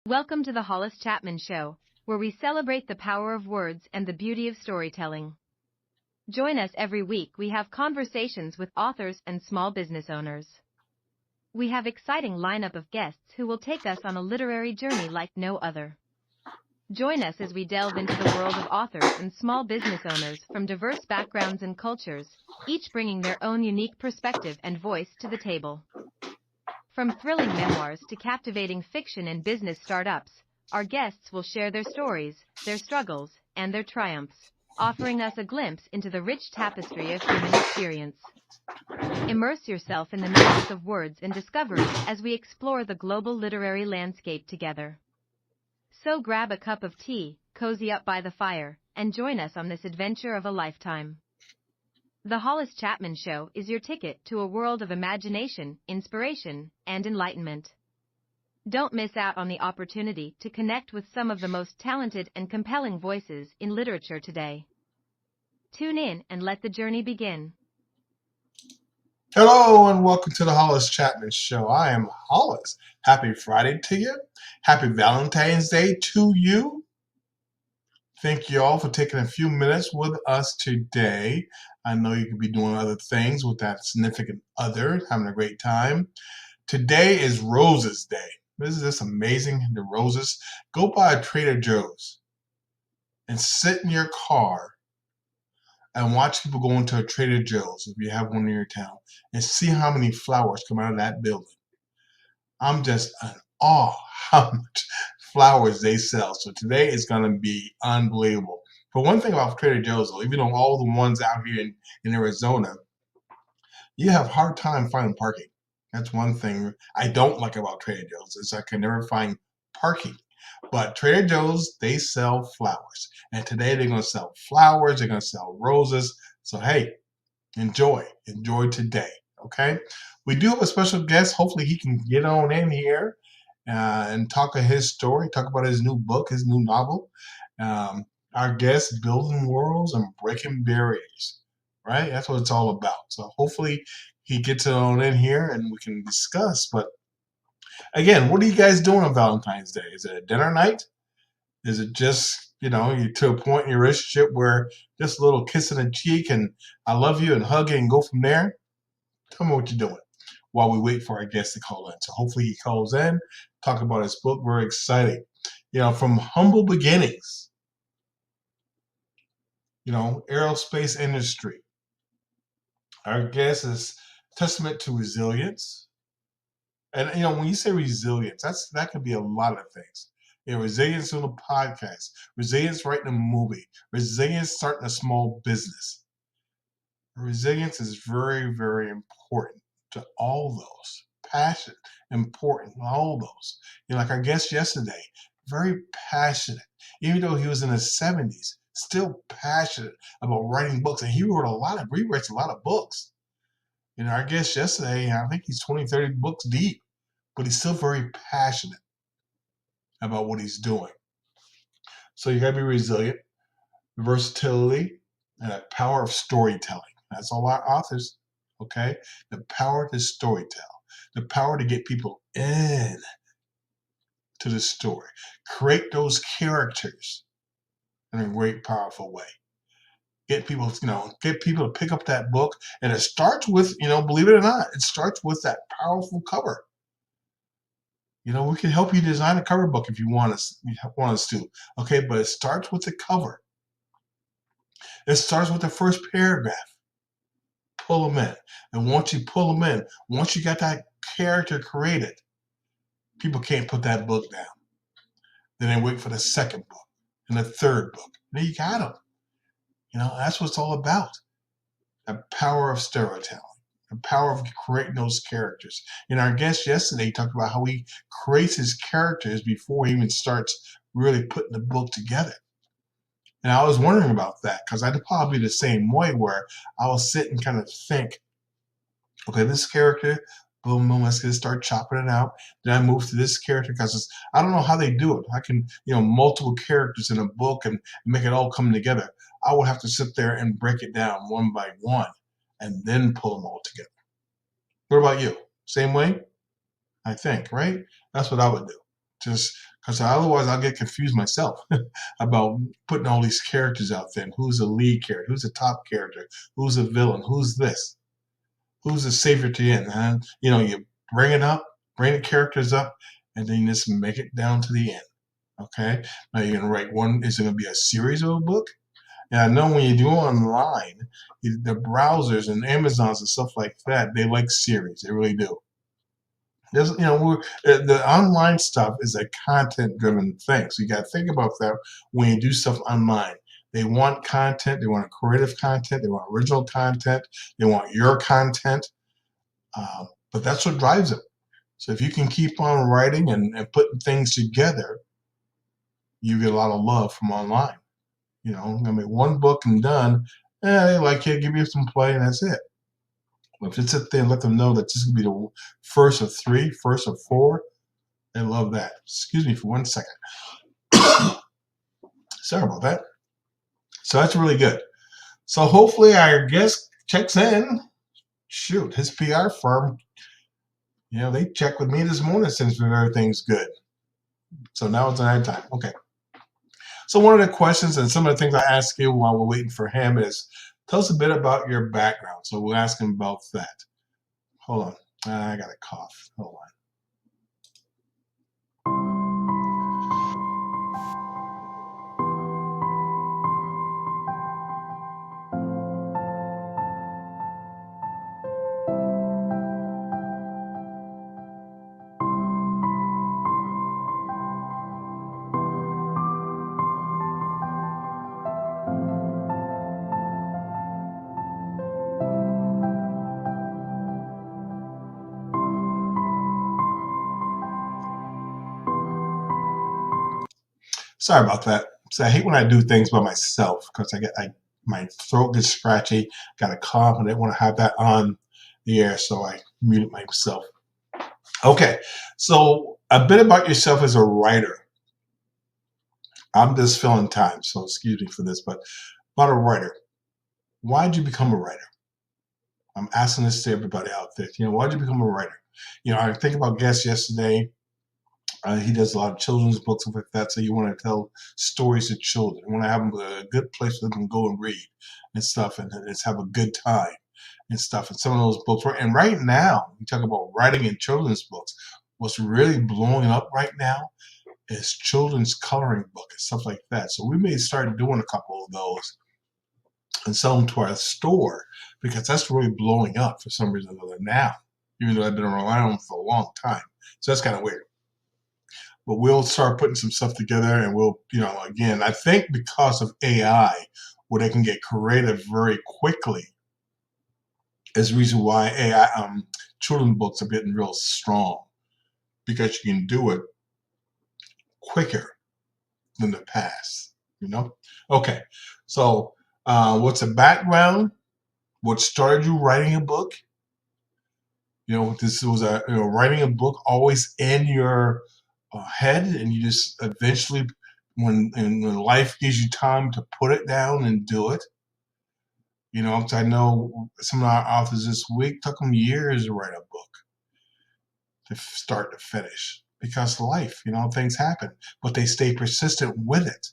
Welcome to the Hollis Chapman Show, where we celebrate the power of words and the beauty of storytelling. Join us every week. We have conversations with authors and small business owners. We have exciting lineup of guests who will take us on a literary journey like no other. Join us as we delve into the world of authors and small business owners from diverse backgrounds and cultures, each bringing their own unique perspective and voice to the table. From thrilling memoirs to captivating fiction and business startups, our guests will share their stories, their struggles, and their triumphs, offering us a glimpse into the rich tapestry of human experience. Immerse yourself in the magic of words and discovery as we explore the global literary landscape together. So grab a cup of tea, cozy up by the fire, and join us on this adventure of a lifetime. The Hollis Chapman Show is your ticket to a world of imagination, inspiration, and enlightenment. Don't miss out on the opportunity to connect with some of the most talented and compelling voices in literature today. Tune in and let the journey begin. Hello and welcome to the Hollis Chapman Show. I am Hollis. Happy Friday to you. Happy Valentine's Day to you. Thank you all for taking a few minutes with us today. I know you could be doing other things with that significant other, having a great time. Today is Roses Day. This is just amazing. The roses. Go by a Trader Joe's and sit in your car and watch people go into a Trader Joe's, if you have one in your town, and see how many flowers come out of that building. I'm just in awe how much flowers they sell. So today is going to be unbelievable. But one thing about Trader Joe's, though, even though all the ones out here in Arizona, you have a hard time finding parking. That's one thing I don't like about Trader Joe's, is I can never find parking. But Trader Joe's, they sell flowers. And today they're going to sell flowers, they're going to sell roses. So hey, enjoy today, okay? We do have a special guest. Hopefully he can get on in here and talk of his story, talk about his new book, his new novel. Our guest, Building Worlds and Breaking Barriers, right? That's what it's all about. So hopefully he gets it on in here and we can discuss. But again, what are you guys doing on Valentine's Day? Is it a dinner night? Is it just, you're to a point in your relationship where just a little kiss in the cheek and I love you and hug it and go from there? Tell me what you're doing while we wait for our guest to call in. So hopefully he calls in, talk about his book. Very exciting. From humble beginnings, aerospace industry. Our guest is testament to resilience. And when you say resilience, that could be a lot of things. Resilience on a podcast, resilience writing a movie, resilience starting a small business. Resilience is very, very important to all those. Passion, important, all those. Like our guest yesterday, very passionate. Even though he was in his 70s, still passionate about writing books. And he writes a lot of books. Our guest yesterday, I think he's 20, 30 books deep, but he's still very passionate about what he's doing. So you gotta be resilient, versatility, and the power of storytelling. That's all our authors, okay? The power to storytell, the power to get people in to the story, create those characters in a great, powerful way. Get people to pick up that book, and it starts with, believe it or not, it starts with that powerful cover. We can help you design a cover book if you want us to. Okay, but it starts with the cover. It starts with the first paragraph. Pull them in. And once you pull them in, once you got that character created, people can't put that book down. Then they wait for the second book and the third book. And then you got them. That's what it's all about. The power of storytelling. The power of creating those characters. Our guest yesterday talked about how he creates his characters before he even starts really putting the book together. And I was wondering about that because I'd probably be the same way where I will sit and kind of think, okay, this character, boom, boom, let's get start chopping it out. Then I move to this character because I don't know how they do it. I can, multiple characters in a book and make it all come together. I would have to sit there and break it down one by one and then pull them all together. What about you? Same way? I think, right? That's what I would do. Just because otherwise I'll get confused myself about putting all these characters out there. And who's the lead character? Who's the top character? Who's the villain? Who's this? Who's the savior to the end? And you bring it up, bring the characters up, and then you just make it down to the end. Okay. Now you're gonna write one. Is it gonna be a series of a book? And I know when you do online, the browsers and Amazons and stuff like that, they like series. They really do. The online stuff is a content-driven thing. So you got to think about that when you do stuff online. They want content. They want creative content. They want original content. They want your content. But that's what drives them. So if you can keep on writing and putting things together, you get a lot of love from online. One book and done. They like you, give you some play, and that's it. If you sit there and let them know that this is going to be the first of 3, first of 4, they love that. Excuse me for 1 second. Sorry about that. So that's really good. So hopefully our guest checks in. Shoot, his PR firm, they checked with me this morning since everything's good. So now it's our time. Okay. So one of the questions and some of the things I ask you while we're waiting for him is, tell us a bit about your background. So we'll ask him about that. Hold on. I got a cough. Hold on. Sorry about that. So I hate when I do things by myself because my throat gets scratchy, got a cough, and I didn't want to have that on the air, so I muted myself. Okay, so a bit about yourself as a writer. I'm just filling time, so excuse me for this, but about a writer. Why did you become a writer? I'm asking this to everybody out there. Why did you become a writer? I think about guests yesterday. He does a lot of children's books and like that. So you want to tell stories to children. You want to have them a good place for them to go and read and stuff, and just have a good time and stuff. And some of those books, and right now, you talk about writing in children's books. What's really blowing up right now is children's coloring book and stuff like that. So we may start doing a couple of those and sell them to our store because that's really blowing up for some reason or another now, even though I've been around them for a long time. So that's kind of weird. But we'll start putting some stuff together, and we'll, again, I think because of AI, where they can get creative very quickly, is the reason why AI children's books are getting real strong, because you can do it quicker than the past. Okay. So, what's the background? What started you writing a book? This was writing a book always in your head, and you just eventually, when life gives you time to put it down and do it. I know some of our authors this week took them years to write a book, to start to finish, because life, things happen, but they stay persistent with it.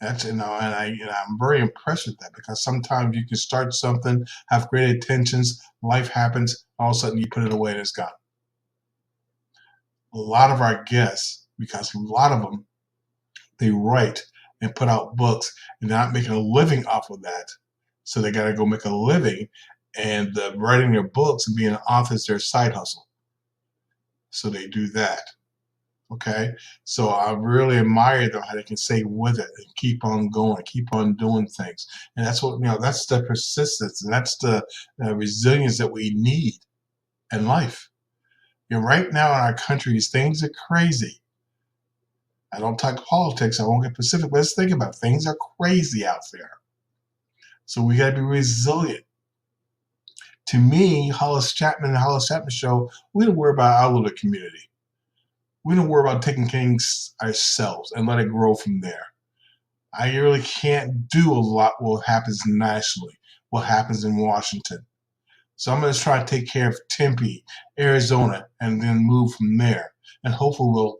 That's and I'm very impressed with that, because sometimes you can start something, have great intentions, life happens, all of a sudden you put it away and it's gone. A lot of our guests, because a lot of them, they write and put out books and they're not making a living off of that. So they got to go make a living, and writing their books and being an author is their side hustle. So they do that. Okay. So I really admire them, how they can stay with it and keep on going, keep on doing things. And that's what, that's the persistence, and that's the resilience that we need in life. Right now in our countries, things are crazy. I don't talk politics. I won't get specific. Let's think about it. Things are crazy out there. So we got to be resilient. To me, Hollis Chapman and the Hollis Chapman Show, we don't worry about our little community. We don't worry about taking things ourselves and let it grow from there. I really can't do a lot what happens nationally, what happens in Washington. So I'm going to try to take care of Tempe, Arizona, and then move from there. and hopefully we'll